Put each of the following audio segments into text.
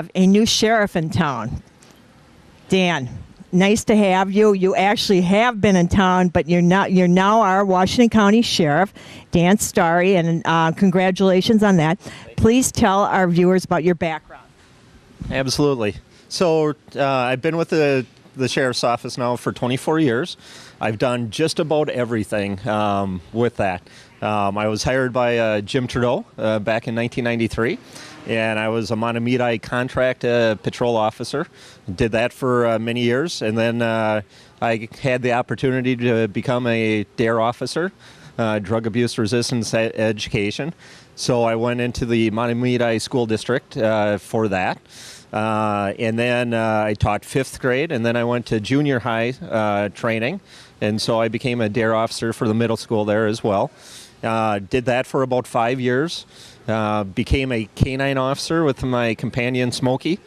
have a new sheriff in town. Dan, nice to have you. You actually have been in town, but you're now our Washington County Sheriff, Dan Starry, and congratulations on that. Please tell our viewers about your background. Absolutely. So I've been with the Sheriff's Office now for 24 years. I've done just about everything with that. I was hired by Jim Trudeau back in 1993, and I was a Montemita contract patrol officer. Did that for many years, and then I had the opportunity to become a DARE officer, drug abuse resistance education. So I went into the Montemita School District for that. And then I taught 5th grade, and then I went to junior high training, and so I became a DARE officer for the middle school there as well. Did that for about 5 years. Became a canine officer with my companion Smokey,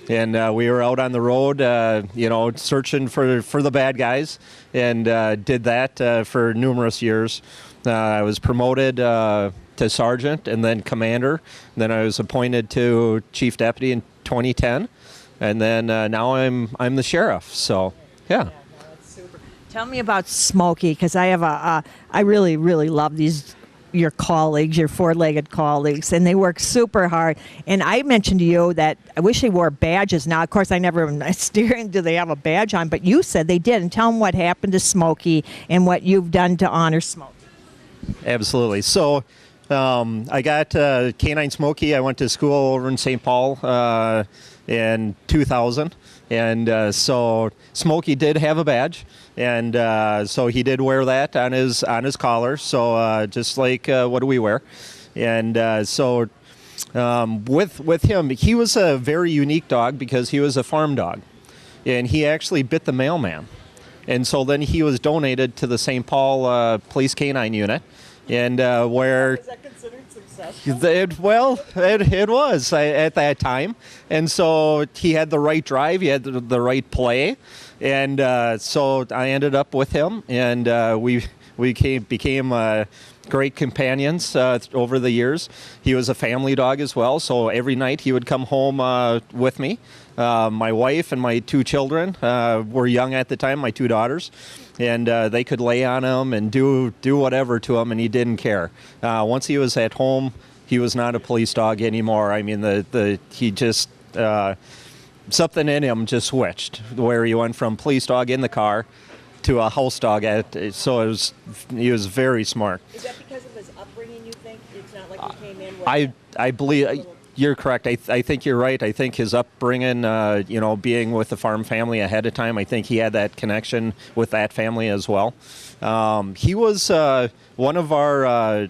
and we were out on the road, searching for the bad guys, and did that for numerous years. I was promoted to sergeant and then commander. Then I was appointed to chief deputy in 2010, and then now I'm the sheriff. So, yeah. That's super. Tell me about Smokey, because I have I really love your colleagues, your four-legged colleagues, and they work super hard. And I mentioned to you that I wish they wore badges. Now, of course, I never steering. Do they have a badge on? But you said they did. And tell them what happened to Smokey and what you've done to honor Smokey. Absolutely. So I got Canine Smokey. I went to school over in St. Paul in 2000. And so Smokey did have a badge. And so he did wear that on his collar. So just like what do we wear? And so with him, he was a very unique dog because he was a farm dog. And he actually bit the mailman. And so then he was donated to the St. Paul Police Canine Unit. And where is that considered successful? it was at that time, and so he had the right drive, he had the right play, and so I ended up with him, and we became great companions over the years. He was a family dog as well, so every night he would come home with me. My wife and my 2 children were young at the time, my 2 daughters, and they could lay on him and do whatever to him, and he didn't care. Once he was at home, he was not a police dog anymore. I mean, he just something in him just switched, where he went from police dog in the car to a house dog. He was very smart. Is that because of his upbringing, you think? It's not like he came in with I believe you're correct. I think you're right. I think his upbringing, being with the farm family ahead of time, I think he had that connection with that family as well. He was one of our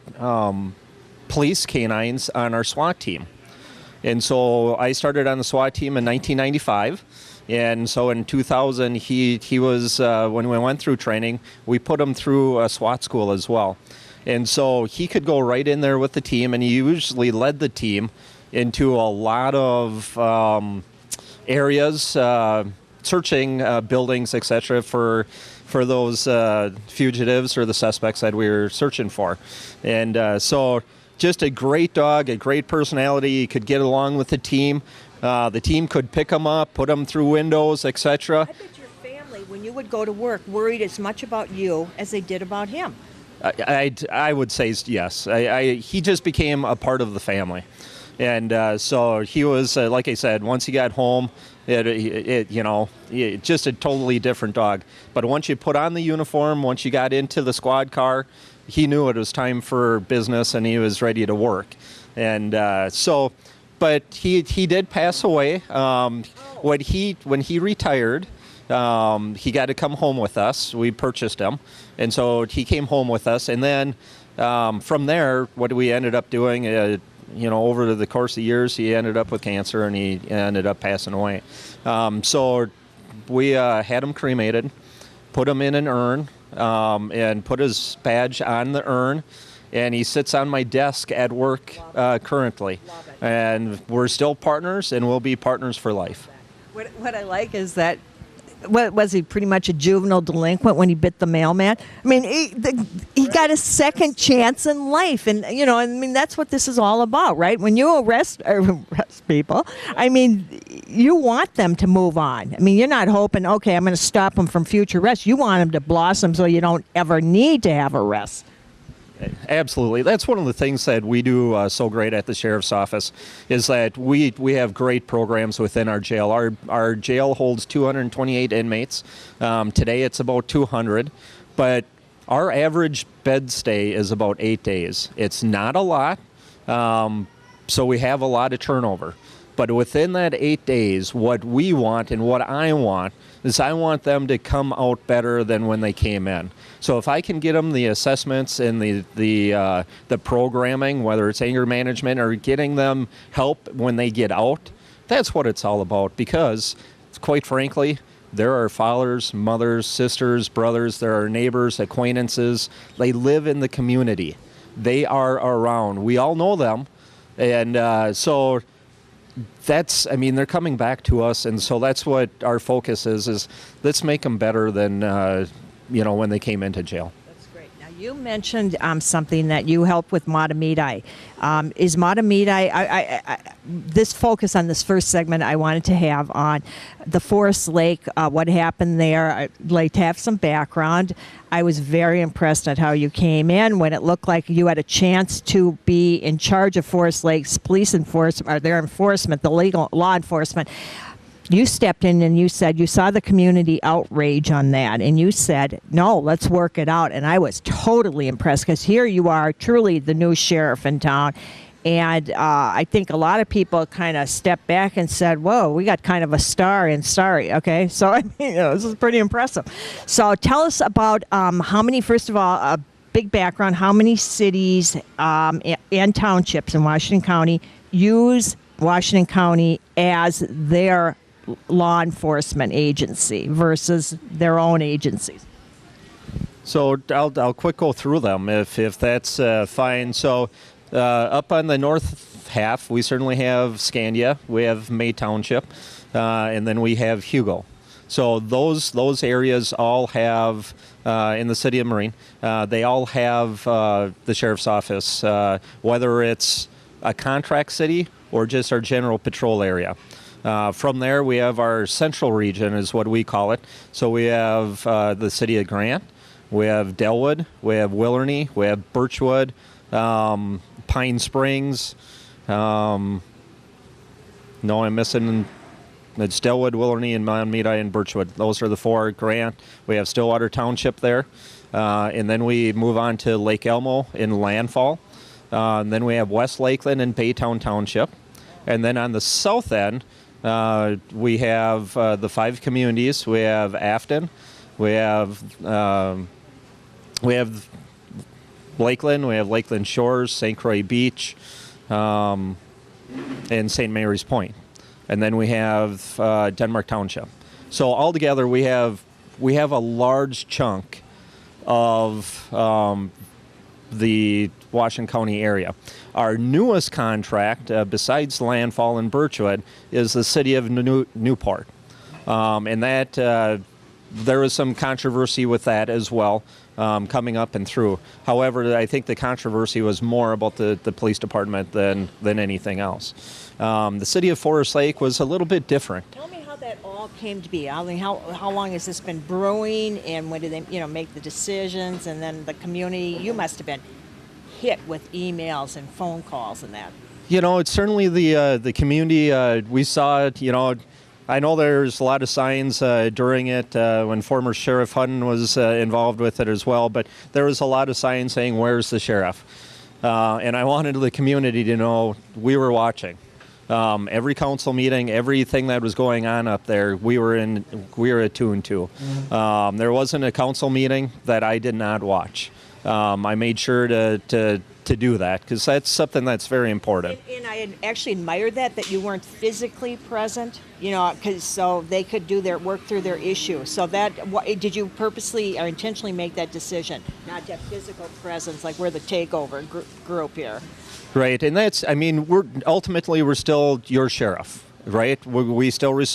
police canines on our SWAT team. And so I started on the SWAT team in 1995. And so in 2000, he was, when we went through training, we put him through a SWAT school as well. And so he could go right in there with the team, and he usually led the team into a lot of areas, searching buildings, etc., for those fugitives or the suspects that we were searching for. And so just a great dog, a great personality. He could get along with the team. The team could pick him up, put him through windows, etc. I bet your family, when you would go to work, worried as much about you as they did about him. I would say yes. He just became a part of the family. And so he was, like I said, once he got home, just a totally different dog. But once you put on the uniform, once you got into the squad car, he knew it was time for business and he was ready to work. And but he did pass away. When he retired, he got to come home with us. We purchased him, and so he came home with us. And then from there, what we ended up doing, over the course of the years, he ended up with cancer and he ended up passing away. So we had him cremated, put him in an urn, and put his badge on the urn. And he sits on my desk at work currently. And we're still partners, and we'll be partners for life. What I like is that what was he, pretty much a juvenile delinquent when he bit the mailman? I mean, he got a second chance in life, and I mean that's what this is all about, right? When you arrest people, I mean, you want them to move on. I mean, you're not hoping, okay, I'm going to stop them from future arrests. You want them to blossom so you don't ever need to have arrests. Absolutely. That's one of the things that we do so great at the Sheriff's Office is that we have great programs within our jail. Our jail holds 228 inmates. Today it's about 200, but our average bed stay is about 8 days. It's not a lot, so we have a lot of turnover. But within that 8 days, what we want and what I want is I want them to come out better than when they came in. So if I can get them the assessments and the programming, whether it's anger management or getting them help when they get out, that's what it's all about. Because, quite frankly, there are fathers, mothers, sisters, brothers, there are neighbors, acquaintances. They live in the community. They are around. We all know them. And so I mean, they're coming back to us, and so that's what our focus is let's make them better than, when they came into jail. That's great. Now, you mentioned something that you help with Matamidi. Is Matamidi, this focus on this first segment I wanted to have on the Forest Lake, what happened there. I'd like to have some background. I was very impressed at how you came in when it looked like you had a chance to be in charge of Forest Lake's police enforcement, or their enforcement, the legal law enforcement. You stepped in and you said you saw the community outrage on that, and you said, no, let's work it out. And I was totally impressed because here you are, truly the new sheriff in town. And I think a lot of people kind of stepped back and said, whoa, we got kind of a star in Starry, okay? So, I mean, this is pretty impressive. So tell us about how many, first of all, a big background, how many cities and townships in Washington County use Washington County as their law enforcement agency versus their own agencies? So I'll quick go through them if that's fine. So up on the north half, we certainly have Scandia, we have May Township, and then we have Hugo. So those areas all have, in the city of Marine, they all have the sheriff's office, whether it's a contract city or just our general patrol area. From there, we have our central region, is what we call it. So we have the city of Grant, we have Delwood, we have Willerny, we have Birchwood, Pine Springs. No, I'm missing. It's Delwood, Willerny, and Matamidi and Birchwood. Those are the four. Grant. We have Stillwater Township there. And then we move on to Lake Elmo in Landfall. And then we have West Lakeland and Baytown Township. And then on the south end, we have the five communities. We have Afton. We have Lakeland. We have Lakeland Shores, St. Croix Beach, and St. Mary's Point. And then we have Denmark Township. So altogether, we have a large chunk of the Washington County area. Our newest contract, besides Landfall and Birchwood, is the city of Newport. And that there was some controversy with that as well, coming up and through. However, I think the controversy was more about the police department than anything else. The city of Forest Lake was a little bit different. Tell me how that all came to be. I mean, how long has this been brewing, and when did they make the decisions? And then the community, you must have been hit with emails and phone calls and that. It's certainly the community. We saw it. I know there's a lot of signs during it when former Sheriff Hutton was involved with it as well, but there was a lot of signs saying, "Where's the sheriff?" And I wanted the community to know we were watching. Every council meeting, everything that was going on up there, we were attuned to. Mm-hmm. There wasn't a council meeting that I did not watch. I made sure to do that because that's something that's very important. And I actually admired that you weren't physically present, because so they could do their work through their issue. So did you purposely or intentionally make that decision not to have physical presence, like we're the takeover group here? Right, and we're still your sheriff, right? We still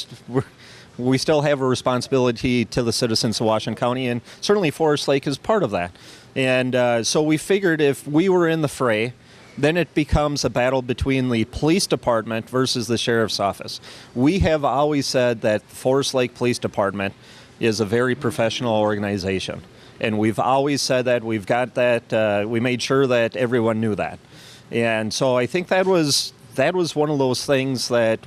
we still have a responsibility to the citizens of Washington County, and certainly Forest Lake is part of that. And so we figured if we were in the fray, then it becomes a battle between the police department versus the sheriff's office. We have always said that Forest Lake Police Department is a very professional organization. And we've always said that. We've got that. We made sure that everyone knew that. And so I think that was one of those things that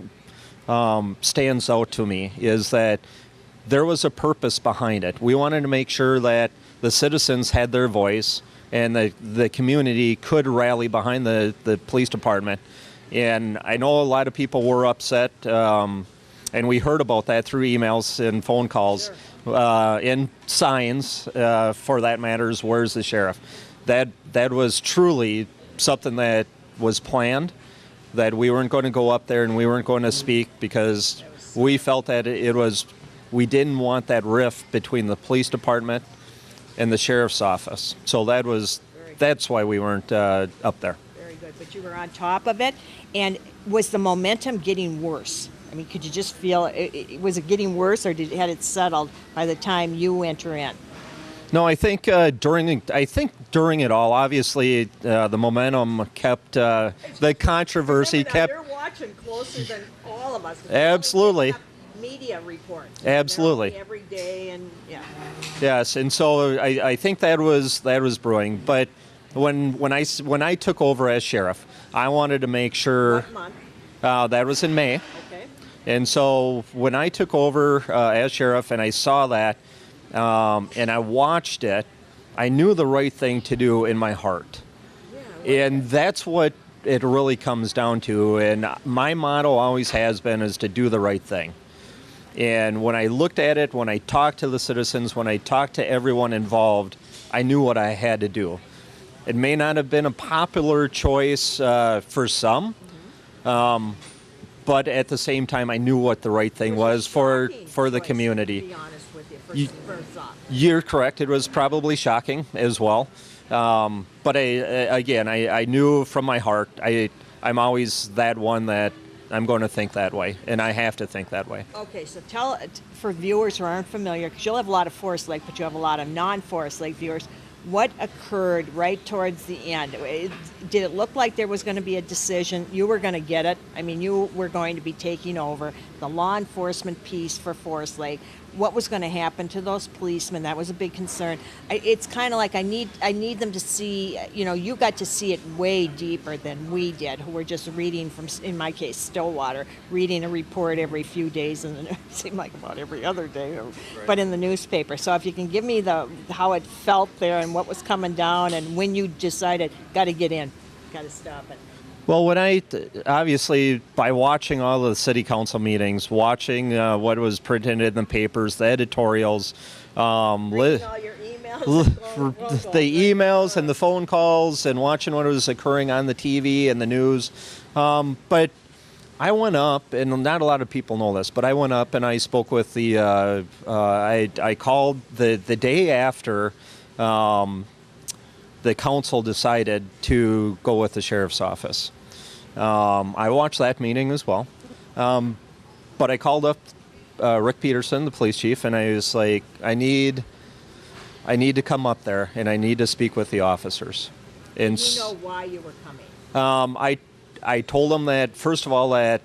stands out to me, is that there was a purpose behind it. We wanted to make sure that the citizens had their voice and the community could rally behind the police department. And I know a lot of people were upset, and we heard about that through emails and phone calls. Sure. And signs, for that matter, is where's the sheriff? That was truly something that was planned, that we weren't going to go up there and we weren't going to speak because we felt that we didn't want that rift between the police department and the sheriff's office. So that's why we weren't up there. Very good, but you were on top of it. And was the momentum getting worse? I mean, could you just feel was it getting worse, or had it settled by the time you enter in? No, I think during it all, obviously the momentum kept, the controversy kept. You're watching closer than all of us. Absolutely. Media reports. Absolutely. Every day, and yeah. Yes, and so I think that was brewing. But when I took over as sheriff, I wanted to make sure. What month? That was in May. Okay. And so when I took over as sheriff and I saw that, and I watched it, I knew the right thing to do in my heart. Yeah, and that's what it really comes down to. And my motto always has been is to do the right thing. And when I looked at it, when I talked to the citizens, when I talked to everyone involved, I knew what I had to do. It may not have been a popular choice for some, but at the same time, I knew what the right thing was for the community. To be honest with you, first off. You're correct. It was probably shocking as well. But I knew from my heart, I'm always that one that I'm going to think that way, and I have to think that way. Okay, so tell, for viewers who aren't familiar, because you'll have a lot of Forest Lake, but you have a lot of non-Forest Lake viewers, what occurred right towards the end? Did it look like there was going to be a decision? You were going to get it. I mean, you were going to be taking over the law enforcement piece for Forest Lake. What was going to happen to those policemen? That was a big concern. It's kind of like I need them to see, you got to see it way deeper than we did, who were just reading from, in my case, Stillwater, reading a report every few days, and it seemed like about every other day, but in the newspaper. So if you can give me how it felt there and what was coming down and when you decided, got to get in, got to stop it. Well, obviously, by watching all the city council meetings, watching what was printed in the papers, the editorials, all your emails, the emails and the phone calls, and watching what was occurring on the TV and the news. But I went up, and not a lot of people know this, but I went up and I spoke with I called the day after the council decided to go with the sheriff's office. I watched that meeting as well. But I called up Rick Peterson, the police chief, and I was like, I need to come up there, and I need to speak with the officers. And you know why you were coming? I told them that, first of all, that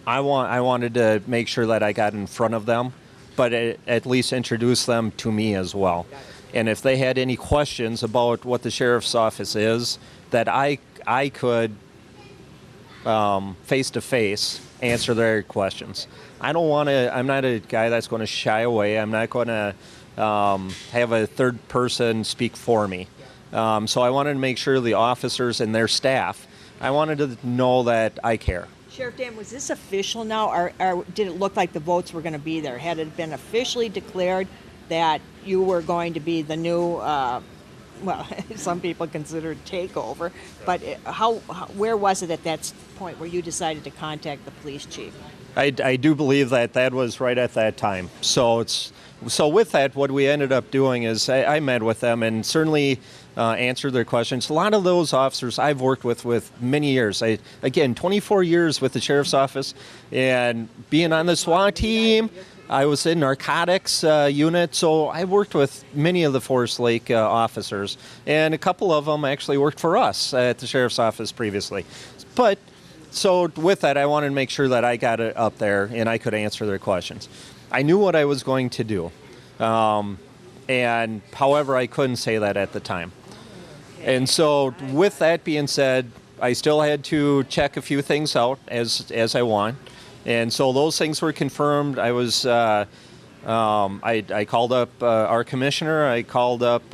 I wanted to make sure that I got in front of them, but at least introduce them to me as well. And if they had any questions about what the sheriff's office is, that I could face-to-face answer their questions. I'm not a guy that's going to shy away. I'm not going to have a third person speak for me. So I wanted to make sure the officers and their staff, I wanted to know that I care. Sheriff Dan, was this official now, or did it look like the votes were going to be there? Had it been officially declared that you were going to be the new, some people consider it takeover, but where was it at that point where you decided to contact the police chief? I do believe that was right at that time. So with that, what we ended up doing is I met with them and certainly answered their questions. A lot of those officers I've worked with many years. 24 years with the sheriff's office, and being on the SWAT team. I was in narcotics unit, so I worked with many of the Forest Lake officers, and a couple of them actually worked for us at the sheriff's office previously. But so with that, I wanted to make sure that I got it up there and I could answer their questions. I knew what I was going to do, and however, I couldn't say that at the time. And so with that being said, I still had to check a few things out as I want. And so those things were confirmed. I was, I called up our commissioner. I called up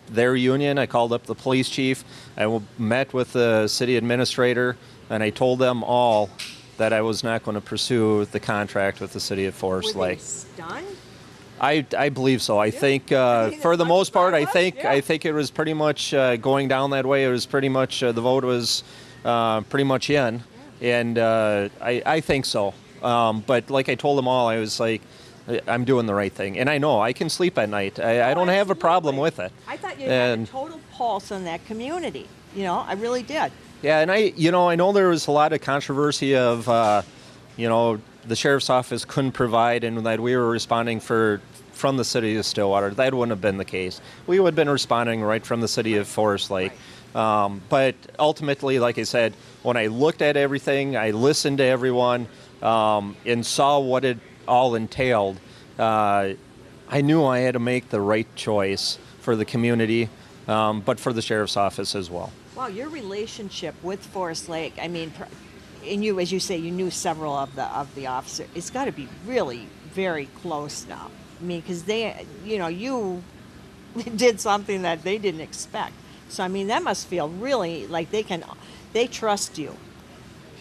their union. I called up the police chief. I met with the city administrator, and I told them all that I was not going to pursue the contract with the city of Forest Lake. Were they stunned? I believe so. I think for the most part, I think it was pretty much going down that way. It was pretty much the vote was pretty much in. And I think so. But like I told them all, I was like, I'm doing the right thing. And I know I can sleep at night. I don't have a problem with it. I thought you had a total pulse on that community. I really did. Yeah, and I know there was a lot of controversy of, the sheriff's office couldn't provide and that we were responding from the city of Stillwater. That wouldn't have been the case. We would have been responding right from the city of Forest Lake. Right. But ultimately, like I said, when I looked at everything, I listened to everyone and saw what it all entailed, I knew I had to make the right choice for the community, but for the sheriff's office as well. Wow, your relationship with Forest Lake, I mean, and you, as you say, you knew several of the officers. It's got to be really very close now. I mean, because they, you did something that they didn't expect. So, I mean, that must feel really like they trust you.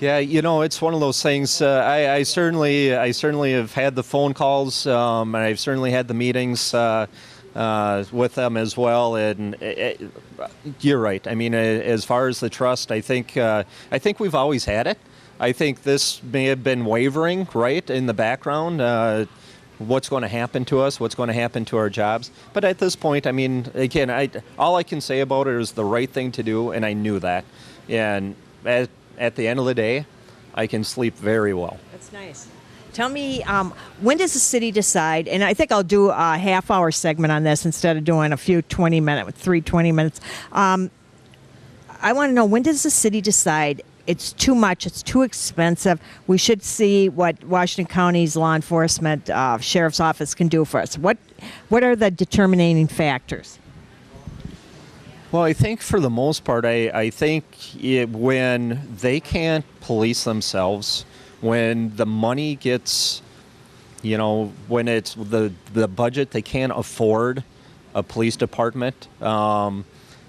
Yeah, it's one of those things. I certainly have had the phone calls, and I've certainly had the meetings with them as well. And you're right. I mean, as far as the trust, I think we've always had it. I think this may have been wavering, right, in the background. What's going to happen to us, what's going to happen to our jobs. But at this point, I mean, again, all I can say about it is the right thing to do, and I knew that. And at the end of the day, I can sleep very well. That's nice. Tell me, when does the city decide, and I think I'll do a half-hour segment on this instead of doing a few 20 minutes. I want to know, when does the city decide it's too much, it's too expensive, we should see what Washington County's law enforcement sheriff's office can do for us? What are the determining factors? Well, I think for the most part, I think when they can't police themselves, when the money gets, when it's the budget, they can't afford a police department,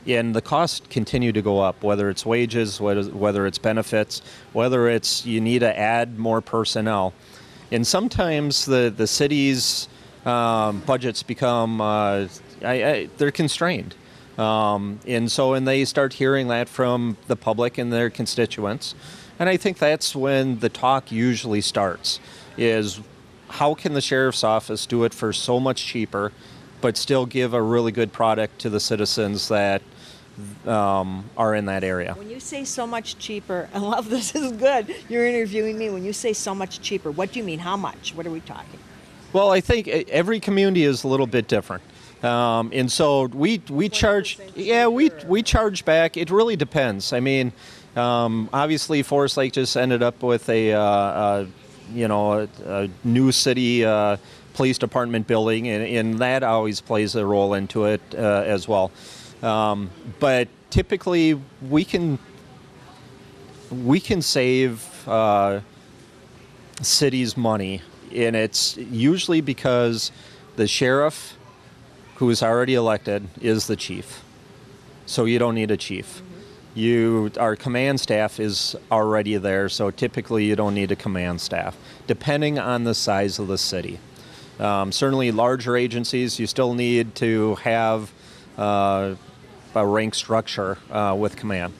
and the costs continue to go up, whether it's wages, whether it's benefits, whether it's you need to add more personnel. And sometimes the city's budgets become, they're constrained. And they start hearing that from the public and their constituents. And I think that's when the talk usually starts, is how can the sheriff's office do it for so much cheaper, but still give a really good product to the citizens that are in that area. When you say so much cheaper, I love this is good. You're interviewing me. When you say so much cheaper, what do you mean? How much? What are we talking? Well, I think every community is a little bit different. And so we charge, we charge back. It really depends. I mean, obviously Forest Lake just ended up with a new city police department building, and that always plays a role into it as well. But typically we can save cities money, and it's usually because the sheriff, who is already elected, is the chief. So you don't need a chief. Our command staff is already there, so typically you don't need a command staff, depending on the size of the city. Certainly larger agencies, you still need to have a rank structure with command.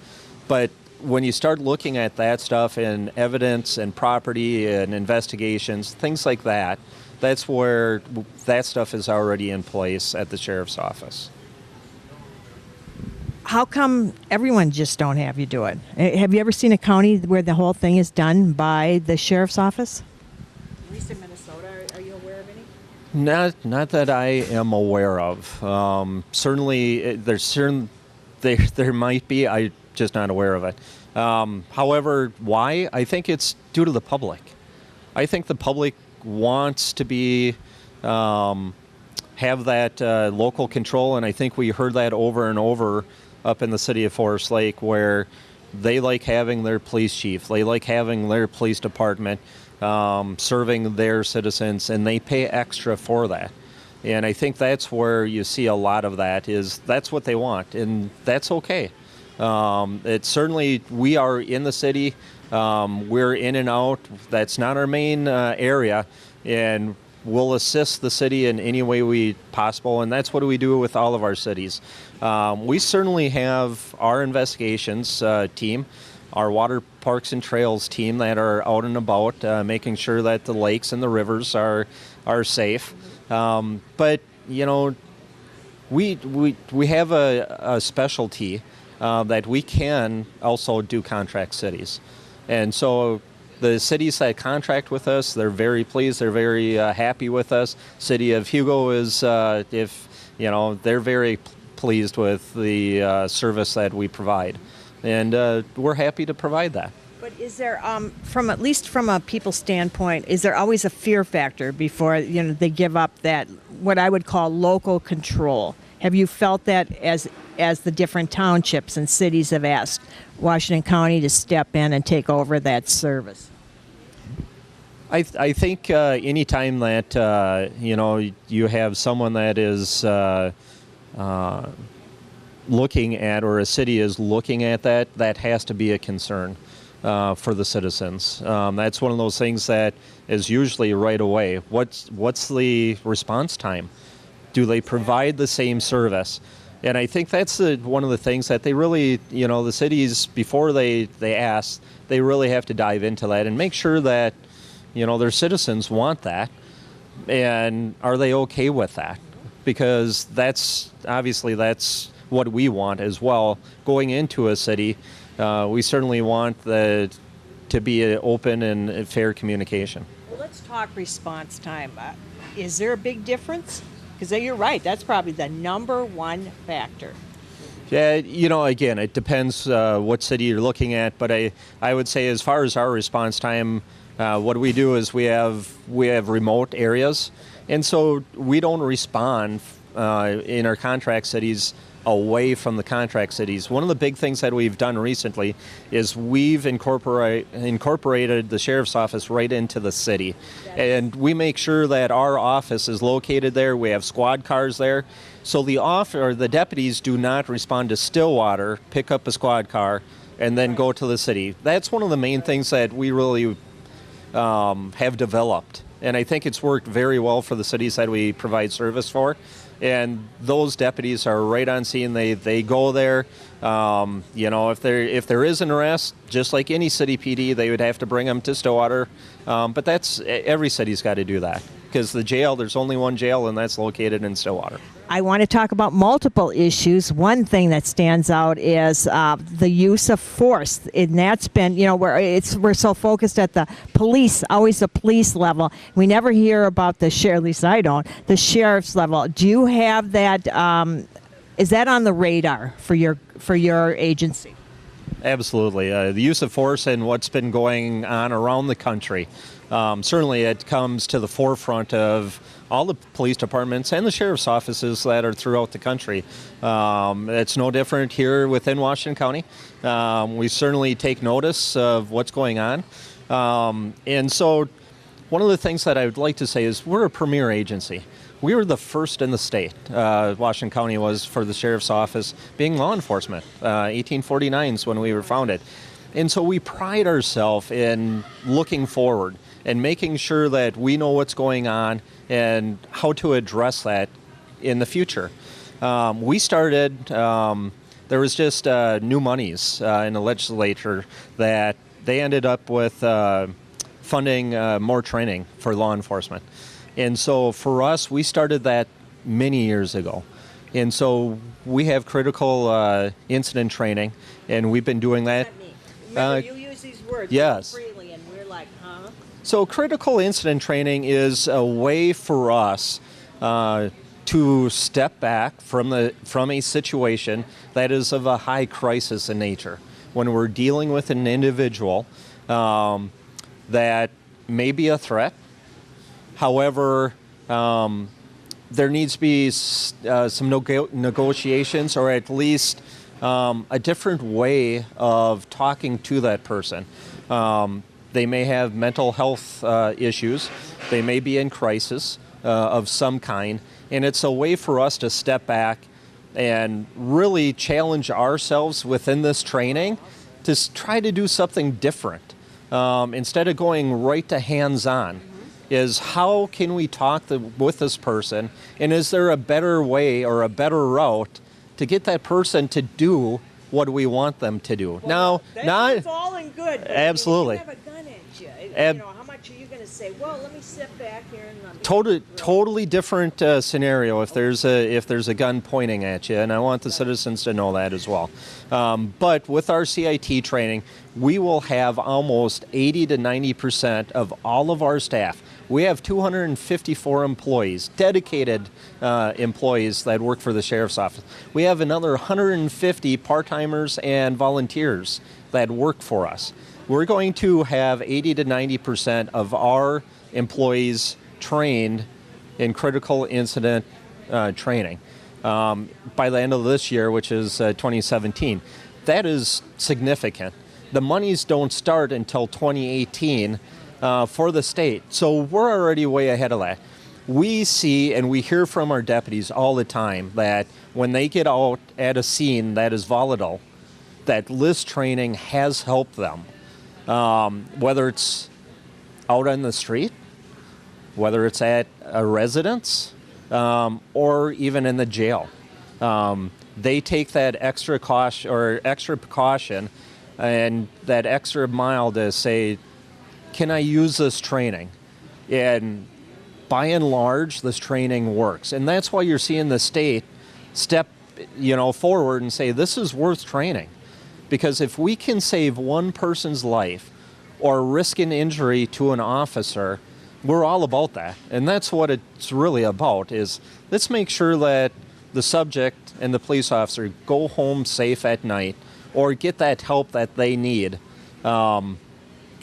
But when you start looking at that stuff and evidence and property and investigations, things like that, that's where that stuff is already in place at the sheriff's office. How come everyone just don't have you do it? Have you ever seen a county where the whole thing is done by the sheriff's office? At least in Minnesota, Are you aware of any? Not that I am aware of. Certainly, there might be. I just not aware of it. However, why? I think it's due to the public. I think the public wants to be have that local control, and I think we heard that over and over up in the city of Forest Lake, where they like having their police chief, they like having their police department serving their citizens, and they pay extra for that. And I think that's where you see a lot of that is that's what they want, and that's okay. It's certainly, we are in the city, we're in and out, that's not our main area, and we'll assist the city in any way we possible, and that's what we do with all of our cities. We certainly have our investigations team, our water parks and trails team that are out and about, making sure that the lakes and the rivers are safe. But you know, we have a specialty that we can also do contract cities, and so the cities that contract with us, they're very pleased. They're very happy with us. City of Hugo is, they're very pleased with the service that we provide, and we're happy to provide that. But is there, at least from a people standpoint, is there always a fear factor before they give up that what I would call local control? Have you felt that as the different townships and cities have asked Washington County to step in and take over that service? I think any time that you have someone that is looking at, or a city is looking at that has to be a concern for the citizens. That's one of those things that is usually right away. What's the response time? Do they provide the same service? And I think that's one of the things that they really, the cities, before they ask, they really have to dive into that and make sure that, their citizens want that, and are they okay with that? Because that's what we want as well. Going into a city, we certainly want to be an open and fair communication. Well, let's talk response time. Is there a big difference? Because you're right, that's probably the number one factor. Yeah, again, it depends what city you're looking at, but I would say as far as our response time, what we do is we have remote areas, and so we don't respond in our contract cities away from the contract cities. One of the big things that we've done recently is we've incorporated the sheriff's office right into the city. And we make sure that our office is located there. We have squad cars there. So the deputies do not respond to Stillwater, pick up a squad car, and then go to the city. That's one of the main things that we really have developed. And I think it's worked very well for the cities that we provide service for. And those deputies are right on scene. They go there. If there is an arrest, just like any city PD, they would have to bring them to Stillwater. But every city's got to do that, because there's only one jail, and that's located in Stillwater. I want to talk about multiple issues. One thing that stands out is the use of force, and that's been, we're so focused at the police, always the police level. We never hear about the sheriff, at least I don't, the sheriff's level. Do you have that? Is that on the radar for your agency? Absolutely. The use of force and what's been going on around the country. Certainly it comes to the forefront of all the police departments and the sheriff's offices that are throughout the country. It's no different here within Washington County. We certainly take notice of what's going on. And so one of the things that I would like to say is we're a premier agency. We were the first in the state, Washington County was, for the sheriff's office being law enforcement. 1849 is when we were founded. And so we pride ourselves in looking forward and making sure that we know what's going on and how to address that in the future. We started, there was just new monies in the legislature that they ended up with funding more training for law enforcement. And so for us, we started that many years ago. And so we have critical incident training, and we've been doing that. Remember, you use these words yes. freely, and we're like, huh? So critical incident training is a way for us to step back from a situation that is of a high crisis in nature. When we're dealing with an individual that may be a threat, however, there needs to be some negotiations, or at least a different way of talking to that person. They may have mental health issues. They may be in crisis of some kind. And it's a way for us to step back and really challenge ourselves within this training to try to do something different. Instead of going right to hands-on, is how can we talk with this person, and is there a better way or a better route to get that person to do what we want them to do? Well, that's all and good. But Absolutely. You have a gun at you. How much are you going to say? Well, let me sit back here and let me. Totally different scenario if there's a gun pointing at you, and I want the citizens to know that as well. But with our CIT training, we will have almost 80 to 90% of all of our staff. We have 254 employees, dedicated employees that work for the Sheriff's Office. We have another 150 part-timers and volunteers that work for us. We're going to have 80 to 90% of our employees trained in critical incident training by the end of this year, which is 2017. That is significant. The monies don't start until 2018 for the state, so we're already way ahead of that. We see and we hear from our deputies all the time that when they get out at a scene that is volatile, that LIST training has helped them. Whether it's out on the street, whether it's at a residence, or even in the jail. They take that extra precaution and that extra mile to say, can I use this training? And by and large, this training works. And that's why you're seeing the state step forward and say, this is worth training. Because if we can save one person's life or risk an injury to an officer, we're all about that. And that's what it's really about, is let's make sure that the subject and the police officer go home safe at night or get that help that they need for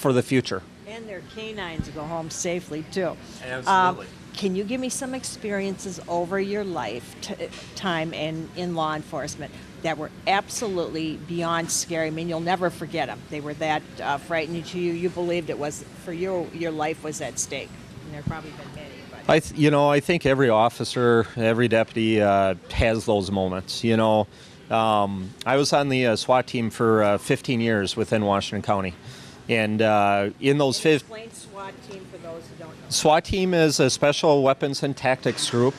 the future. And their canines go home safely, too. Absolutely. Can you give me some experiences over your lifetime in law enforcement that were absolutely beyond scary? I mean, you'll never forget them. They were that frightening to you. You believed it was, for you, your life was at stake. And there have probably been many. But. I think every officer, every deputy has those moments. I was on the SWAT team for 15 years within Washington County. And in those Explain SWAT team for those who don't know. SWAT team is a special weapons and tactics group.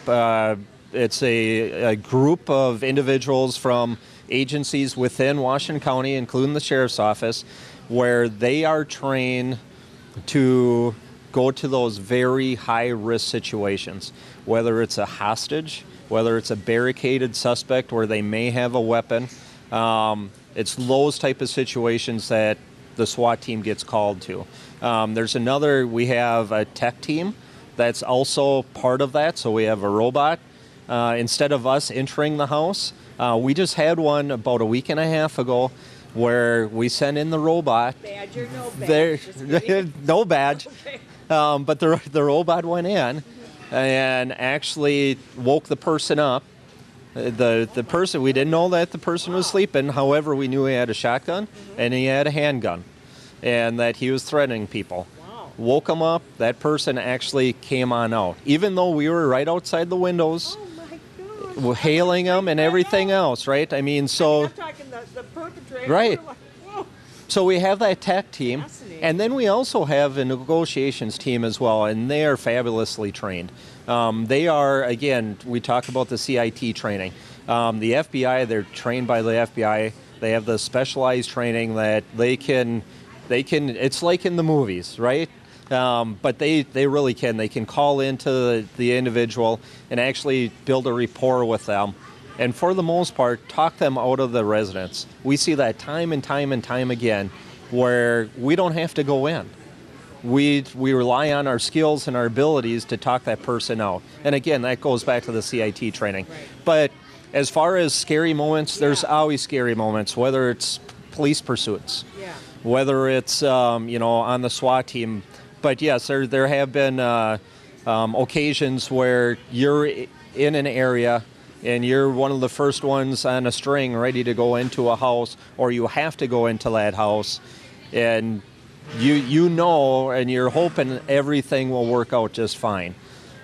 It's a group of individuals from agencies within Washington County, including the Sheriff's Office, where they are trained to go to those very high-risk situations, whether it's a hostage, whether it's a barricaded suspect where they may have a weapon. It's those type of situations that the SWAT team gets called to. We have a tech team that's also part of that, so we have a robot. Instead of us entering the house, we just had one about a week and a half ago where we sent in the robot. Badge or no badge? No badge. Okay. But the robot went in and actually woke the person up. The person, we didn't know that the person was sleeping. However, we knew he had a shotgun and he had a handgun and that he was threatening people. Wow. Woke him up. That person actually came on out. Even though we were right outside the windows, Oh, my gosh. hailing him and everything else, right? I'm talking the perpetrator. Right. Like, whoa. So we have that tech team, Fascinating. and then we also have a negotiations team as well, and they are fabulously trained. They are, again, we talk about the CIT training. The FBI, they're trained by the FBI. They have the specialized training that they can, it's like in the movies, right? But they really can. They can call into the individual and actually build a rapport with them. And for the most part, talk them out of the residence. We see that time and time and time again where we don't have to go in. we rely on our skills and our abilities to talk that person out. And again, that goes back to the CIT training. Right. But as far as scary moments, there's Yeah. always scary moments, whether it's police pursuits, Yeah. whether it's on the SWAT team. But yes, there have been occasions where you're in an area and you're one of the first ones on a string ready to go into a house, or you have to go into that house, and you know, and you're hoping everything will work out just fine.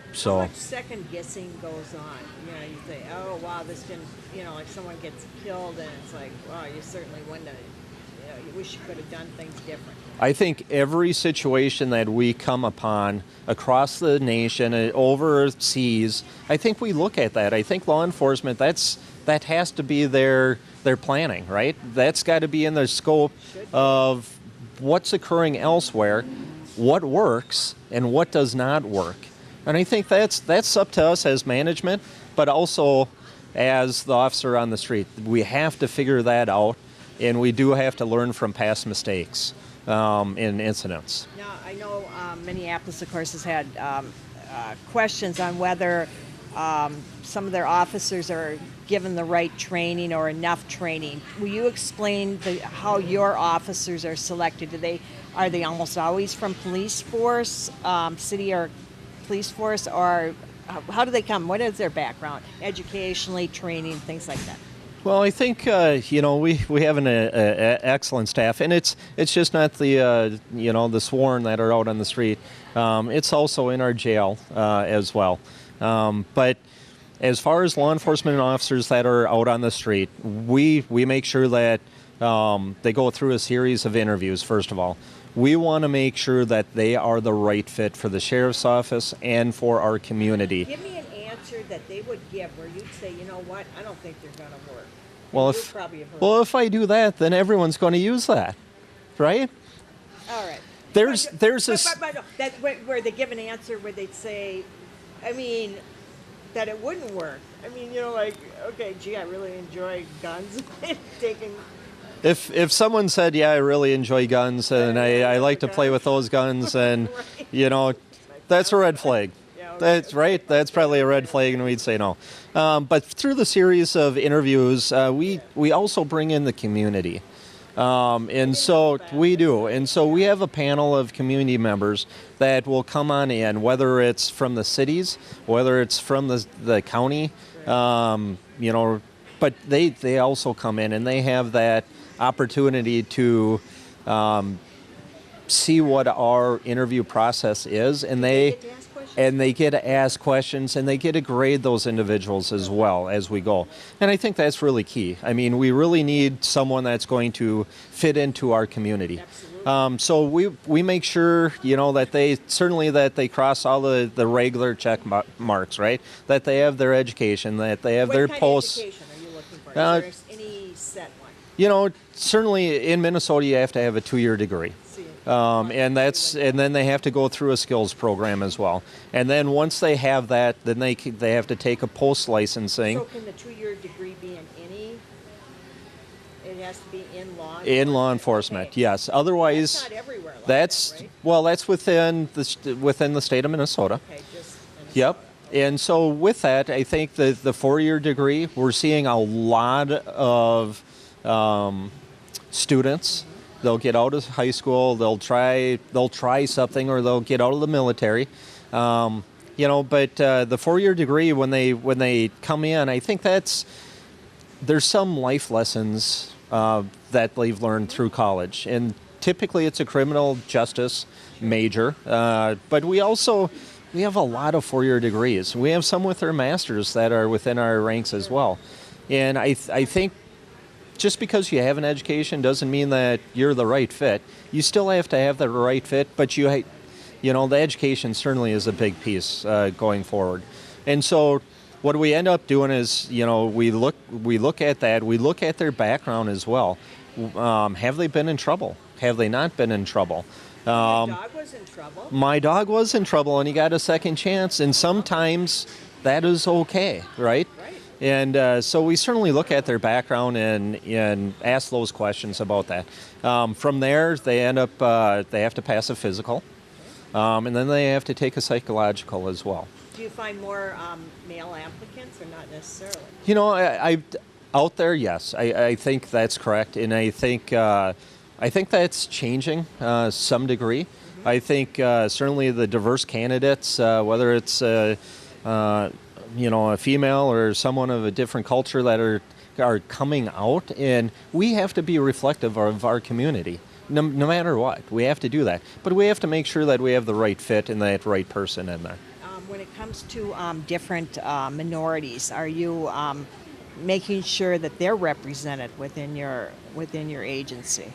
How So much second guessing goes on? You know, you say, "Oh, wow, this didn't." You know, like someone gets killed, and it's like, "Wow, you certainly wouldn't have." You know, you wish you could have done things different. I think every situation that we come upon across the nation, overseas, I think we look at that. I think law enforcement, that has to be their planning, right? That's got to be in their scope of what's occurring elsewhere, what works, and what does not work. And I think that's up to us as management, but also as the officer on the street. We have to figure that out, and we do have to learn from past mistakes in incidents. Now, I know Minneapolis, of course, has had questions on whether some of their officers are given the right training or enough training. Will you explain how your officers are selected? Are they almost always from police force, city or police force, or how do they come? What is their background, educationally, training, things like that? Well, I think we have an excellent staff, and it's just not the sworn that are out on the street. It's also in our jail as well. But as far as law enforcement officers that are out on the street, we make sure that they go through a series of interviews. First of all, we want to make sure that they are the right fit for the sheriff's office and for our community. Give me an answer that they would give where you'd say, you know what, I don't think they're going to work. Well, You probably have heard. if I do that, then everyone's going to use that, right? All right. There's But no, that where they give an answer where they'd say, I mean, that it wouldn't work. I mean, you know, like, okay, gee, I really enjoy guns. Taking. If someone said, yeah, I really enjoy guns and I like to play with those guns, and Right. that's a red flag. Yeah, okay. That's right. That's probably a red flag, and we'd say no. But through the series of interviews, we also bring in the community. And so we do. And so we have a panel of community members that will come on in, whether it's from the cities, whether it's from the county, but they also come in and they have that opportunity to see what our interview process is, and They get to ask questions? they get to ask questions, and they get to grade those individuals as well as we go. And I think that's really key. I mean, we really need someone that's going to fit into our community. Absolutely. So we make sure, that they cross all the regular check marks, right? That they have their education, that they have What their kind posts. of education are you looking for? Uh, Is there any set one? Certainly in Minnesota, you have to have a 2-year degree. See. And then they have to go through a skills program as well. And then once they have that, then they have to take a post licensing So can the 2-year degree be in any? It has to be in law enforcement? in law enforcement. Okay. Yes. Otherwise, That's not everywhere like that's that, right? well, that's within the state of Minnesota. Okay, just Yep. And so with that, I think the 4-year degree, we're seeing a lot of students. They'll get out of high school, they'll try something, or they'll get out of the military. But the 4-year degree, when they come in, I think there's some life lessons that they've learned through college, and typically it's a criminal justice major. But we have a lot of 4-year degrees. We have some with our masters that are within our ranks as well. And I think just because you have an education doesn't mean that you're the right fit. You still have to have the right fit, but the education certainly is a big piece going forward. And so what we end up doing is, we look at that. We look at their background as well. Have they been in trouble? Have they not been in trouble? Your dog was in trouble. My dog was in trouble, and he got a second chance, and sometimes that is okay, right? Right. And so we certainly look at their background and ask those questions about that. From there, they end up they have to pass a physical, And then they have to take a psychological as well. Do you find more male applicants or not necessarily? You know, I out there, yes, I think that's correct, and I think that's changing some degree. I think certainly the diverse candidates, whether it's a female or someone of a different culture that are coming out, and we have to be reflective of our community. No matter what, we have to do that. But we have to make sure that we have the right fit and that right person in there. When it comes to different minorities, are you making sure that they're represented within your agency?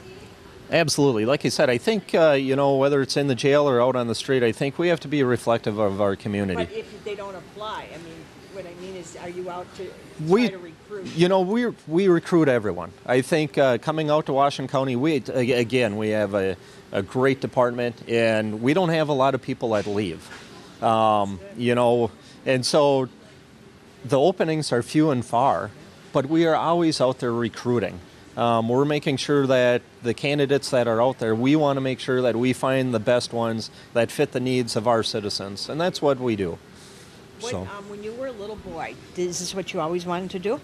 Absolutely. Like I said, I think, whether it's in the jail or out on the street, I think we have to be reflective of our community. But if they don't apply, I mean, what I mean is, are you out to We- try to recruit? You know, we recruit everyone. I think coming out to Washington County, we have a great department, and we don't have a lot of people that leave. And so the openings are few and far, but we are always out there recruiting. We're making sure that the candidates that are out there, we want to make sure that we find the best ones that fit the needs of our citizens, and that's what we do. When you were a little boy, is this what you always wanted to do?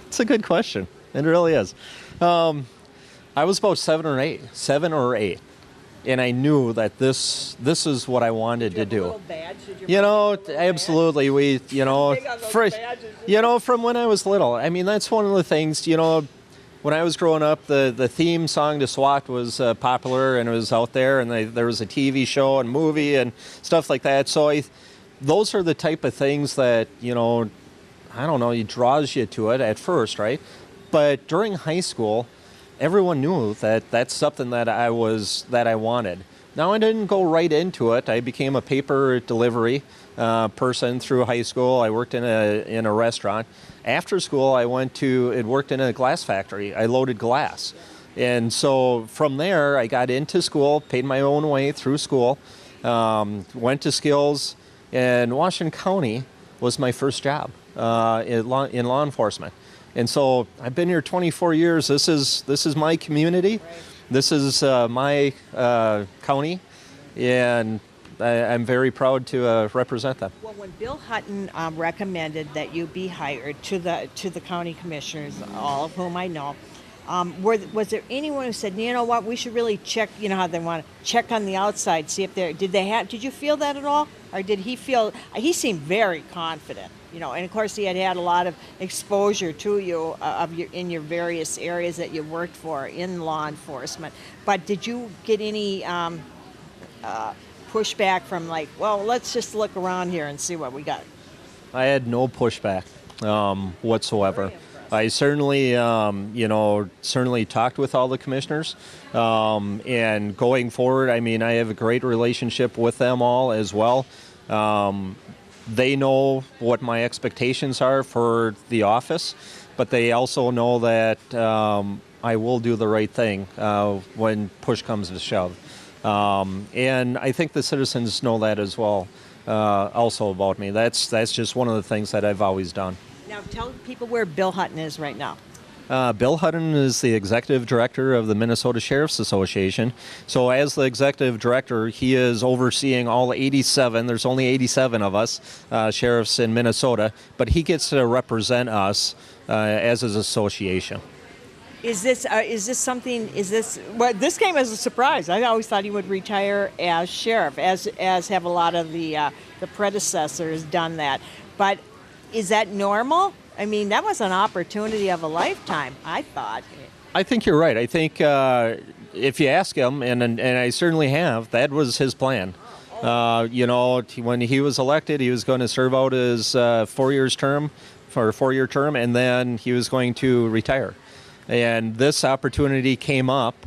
It's a good question. It really is. I was about 7 or 8, and I knew that this is what I wanted to do. Little badge? Did your mom give you a little Absolutely. badge? Big on those badges. From when I was little. I mean, that's one of the things. When I was growing up, the theme song to SWAT was popular, and it was out there, and there was a TV show and movie and stuff like that. So those are the type of things that, I don't know, it draws you to it at first, right? But during high school, everyone knew that that's something that I wanted. Now, I didn't go right into it. I became a paper delivery person through high school. I worked in a restaurant. After school, I worked in a glass factory. I loaded glass. And so from there, I got into school, paid my own way through school, went to skills, and Washington County was my first job in law enforcement. And so I've been here 24 years. This is my community. Right. This is my county, and I'm very proud to represent them. Well, when Bill Hutton recommended that you be hired to the county commissioners, all of whom I know, was there anyone who said, you know what, we should really check, how they want to check on the outside, see if did you feel that at all? Or did he he seemed very confident, and of course he had a lot of exposure to you in your various areas that you worked for in law enforcement. But did you get any pushback from well, let's just look around here and see what we got? I had no pushback whatsoever. I certainly, certainly talked with all the commissioners, and going forward, I mean, I have a great relationship with them all as well. They know what my expectations are for the office, but they also know that I will do the right thing when push comes to shove. And I think the citizens know that as well, also about me. That's just one of the things that I've always done. Now tell people where Bill Hutton is right now. Bill Hutton is the executive director of the Minnesota Sheriff's Association. So as the executive director, he is overseeing all 87, there's only 87 of us, sheriffs in Minnesota, but he gets to represent us as his association. This came as a surprise. I always thought he would retire as sheriff, as have a lot of the predecessors done that. But is that normal? I mean, that was an opportunity of a lifetime, I thought. I think you're right. I think if you ask him, and I certainly have, that was his plan. When he was elected, he was going to serve out his 4-year term, and then he was going to retire. And this opportunity came up,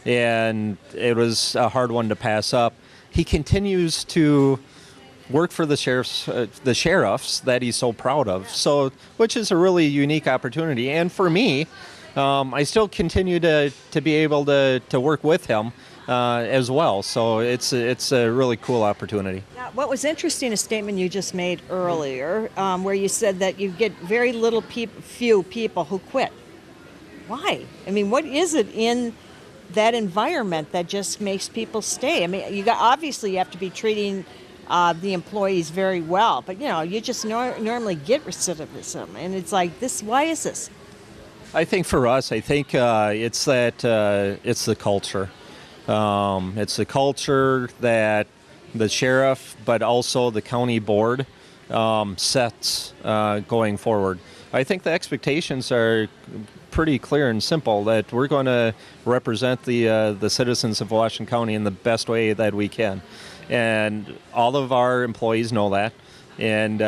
and it was a hard one to pass up. He continues to work for the sheriffs that he's so proud of. So, which is a really unique opportunity. And for me, I still continue to be able to work with him as well. So it's a really cool opportunity. Now, what was interesting, a statement you just made earlier, where you said that you get very few people who quit. Why? I mean, what is it in that environment that just makes people stay. I mean, obviously you have to be treating the employees very well, but you just normally get recidivism, and it's like this. Why is this? I think for us, it's that it's the culture. It's the culture that the sheriff, but also the county board sets going forward. I think the expectations are pretty clear and simple that we're going to represent the citizens of Washington County in the best way that we can, and all of our employees know that. And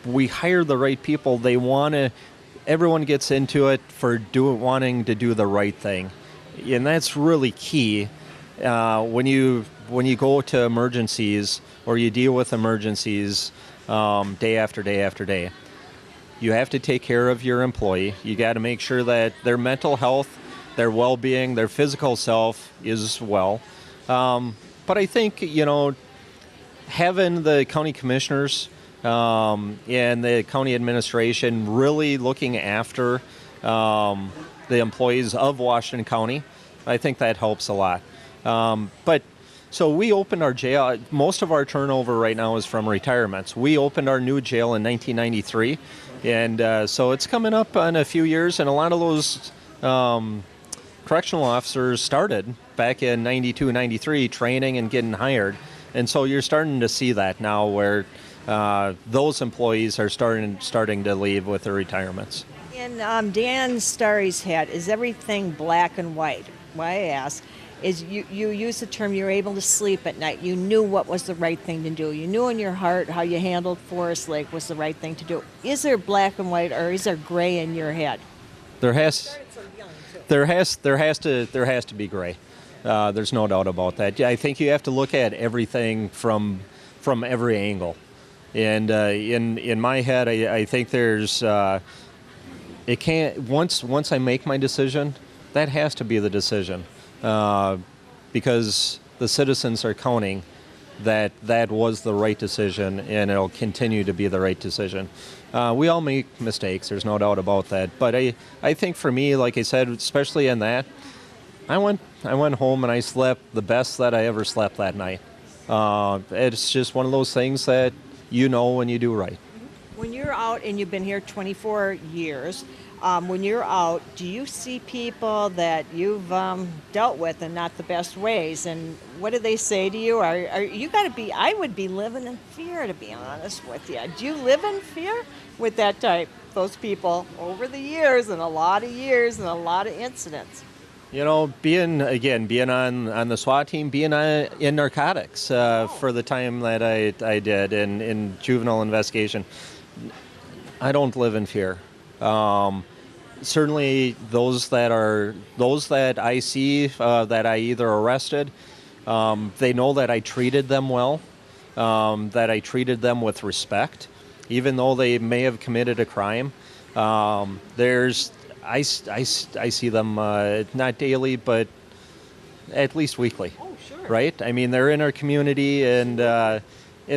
we hire the right people. They want to. Everyone gets into it for wanting to do the right thing, and that's really key. When you go to emergencies or you deal with emergencies day after day after day, you have to take care of your employee. You got to make sure that their mental health, their well-being, their physical self is well. But I think, having the county commissioners and the county administration really looking after the employees of Washington County, I think that helps a lot. So we opened our jail. Most of our turnover right now is from retirements. We opened our new jail in 1993, and so it's coming up on a few years, and a lot of those correctional officers started back in 92, 93, training and getting hired. And so you're starting to see that now where those employees are starting to leave with their retirements. In Dan Starry's head, is everything black and white? Why I ask is you use the term you're able to sleep at night. You knew what was the right thing to do. You knew in your heart how you handled Forest Lake was the right thing to do. Is there black and white, or is there gray in your head? There has to be gray. There's no doubt about that. I think you have to look at everything from every angle. And in my head, I think there's it can't once I make my decision, that has to be the decision, because the citizens are counting that was the right decision, and it'll continue to be the right decision. We all make mistakes, there's no doubt about that. But I think for me, like I said, especially in that, I went home and I slept the best that I ever slept that night. It's just one of those things that when you do right. When you're out, and you've been here 24 years, when you're out, do you see people that you've dealt with in not the best ways? And what do they say to you? Are you got to be? I would be living in fear, to be honest with you. Do you live in fear with that type? Those people over the years, and a lot of years, and a lot of incidents. Being on the SWAT team, being in narcotics for the time that I did in juvenile investigation, I don't live in fear. Certainly, those that I see that I either arrested, they know that I treated them well, that I treated them with respect, even though they may have committed a crime. I see them not daily, but at least weekly. Oh, sure. Right? I mean, they're in our community, and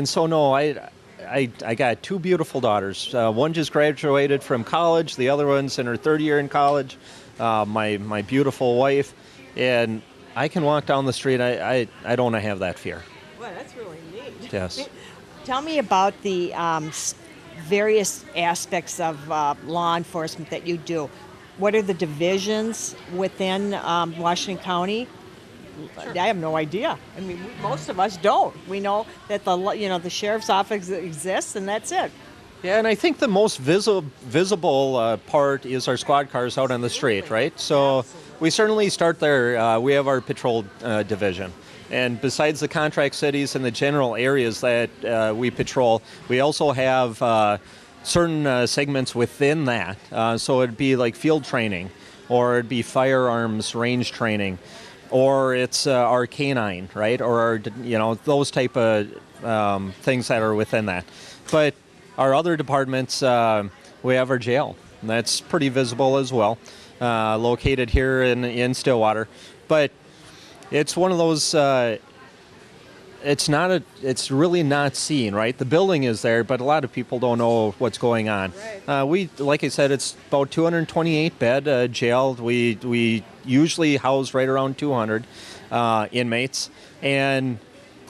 so no, I got two beautiful daughters. One just graduated from college. The other one's in her third year in college. My beautiful wife, and I can walk down the street. I don't have that fear. Well, that's really neat. Yes. Tell me about the various aspects of law enforcement that you do. What are the divisions within Washington County? Sure. I have no idea. I mean, most of us don't. We know that the sheriff's office exists, and that's it. Yeah, and I think the most visible part is our squad cars out on the street, right? So absolutely. We certainly start there. We have our patrol division. And besides the contract cities and the general areas that we patrol, we also have certain segments within that. So it'd be like field training, or it'd be firearms range training, or it's our canine, right? Or those type of things that are within that. But our other departments, we have our jail, and that's pretty visible as well, located here in Stillwater. But it's one of those, it's really not seen, right? The building is there, but a lot of people don't know what's going on. Like I said, it's about 228 bed jail. We usually house right around 200 inmates, and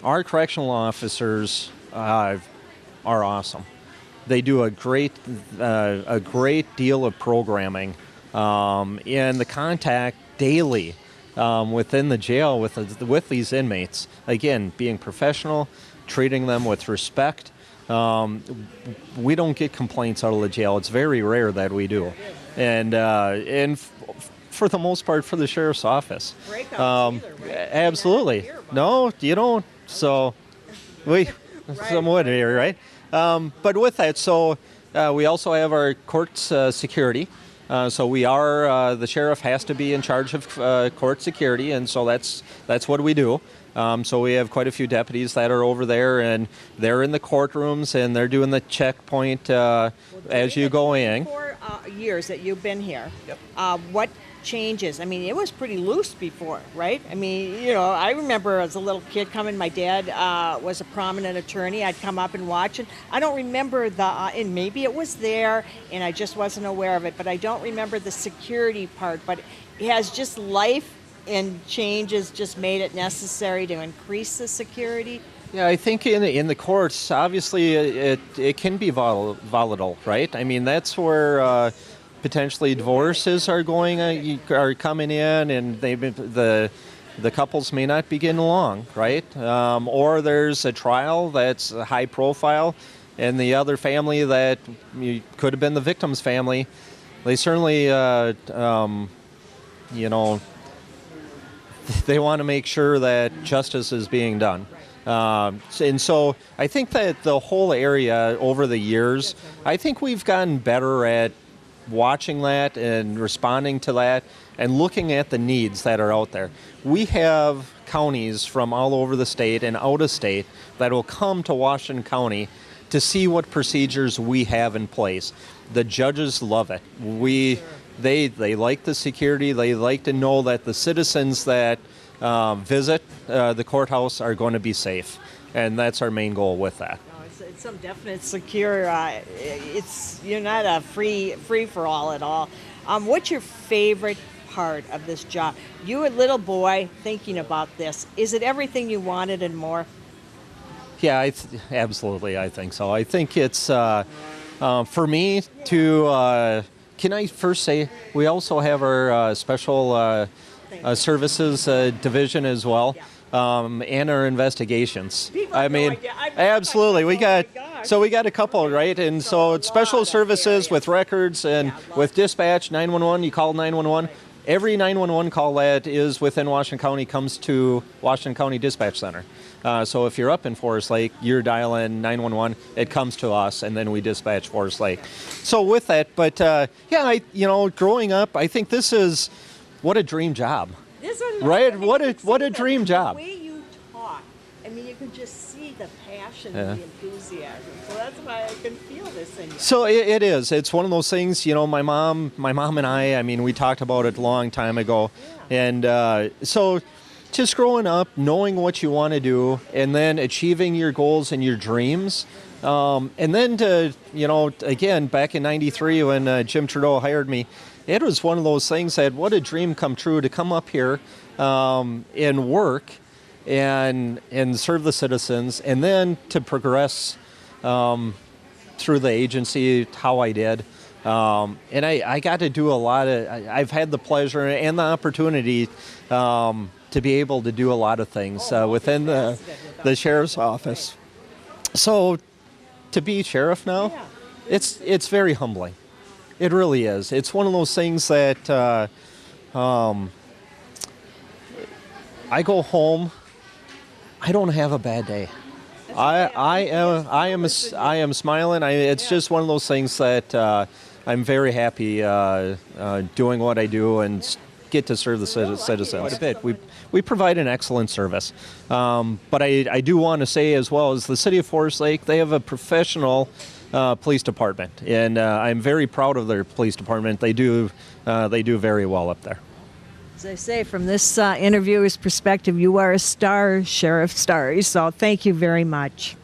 our correctional officers are awesome. They do a great deal of programming, and the contact daily within the jail with these inmates. Again, being professional, treating them with respect. We don't get complaints out of the jail. It's very rare that we do, and for the most part, for the sheriff's office. Breakouts either, right? Absolutely. No, you don't. So we some would here, right? But with that, so we also have our court security. So we are the sheriff has to be in charge of court security, and so that's what we do. So we have quite a few deputies that are over there, and they're in the courtrooms, and they're doing the checkpoint as you go in. 4 years that you've been here. Yep. What changes? I mean, it was pretty loose before, right? I mean, I remember as a little kid coming. My dad was a prominent attorney. I'd come up and watch it. I don't remember and maybe it was there, and I just wasn't aware of it. But I don't remember the security part. But it has just life and changes just made it necessary to increase the security. Yeah, I think in the courts, obviously it can be volatile, right? I mean, that's where potentially divorces are coming in, and the couples may not be getting along, right? Or there's a trial that's high profile, and the other family that could have been the victim's family, they certainly, they want to make sure that justice is being done. And so I think that the whole area over the years, I think we've gotten better at watching that and responding to that and looking at the needs that are out there. We have counties from all over the state and out of state that will come to Washington County to see what procedures we have in place. The judges love it. They like the security. They like to know that the citizens that visit the courthouse are going to be safe, and that's our main goal with that. It's some definite secure. You're not a free for all at all. What's your favorite part of this job? You, a little boy, thinking about this. Is it everything you wanted and more? Yeah, absolutely. I think so. I think it's for me to. Can I first say we also have our special services division as well. And our investigations. I mean, absolutely. We got a couple, right? And so it's special services with records and with dispatch, 911. You call 911. Every 911 call that is within Washington County comes to Washington County Dispatch Center. So if you're up in Forest Lake, you're dialing 911. It comes to us, and then we dispatch Forest Lake. So with that, but growing up, I think this is what a dream job. Right? What a dream job. The way you talk, I mean, you can just see the passion and the enthusiasm. So that's why I can feel this in you. So it is. It's one of those things, my mom and I mean, we talked about it a long time ago. Yeah. And so just growing up, knowing what you want to do, and then achieving your goals and your dreams. And then to, again, back in 93 when Jim Trudeau hired me, it was one of those things that what a dream come true to come up here and work and serve the citizens, and then to progress through the agency how I did. And I got to do a lot of, I've had the pleasure and the opportunity to be able to do a lot of things within the sheriff's office. So to be sheriff now, it's very humbling. It really is. It's one of those things that I go home, I don't have a bad day. I am smiling. It's just one of those things that I'm very happy doing what I do and get to serve the citizens. Quite a bit. We provide an excellent service. But I do want to say as well as the city of Forest Lake, they have a professional police department, and I'm very proud of their police department. They do very well up there. As I say, from this interviewer's perspective, you are a star, Sheriff Starry. So thank you very much.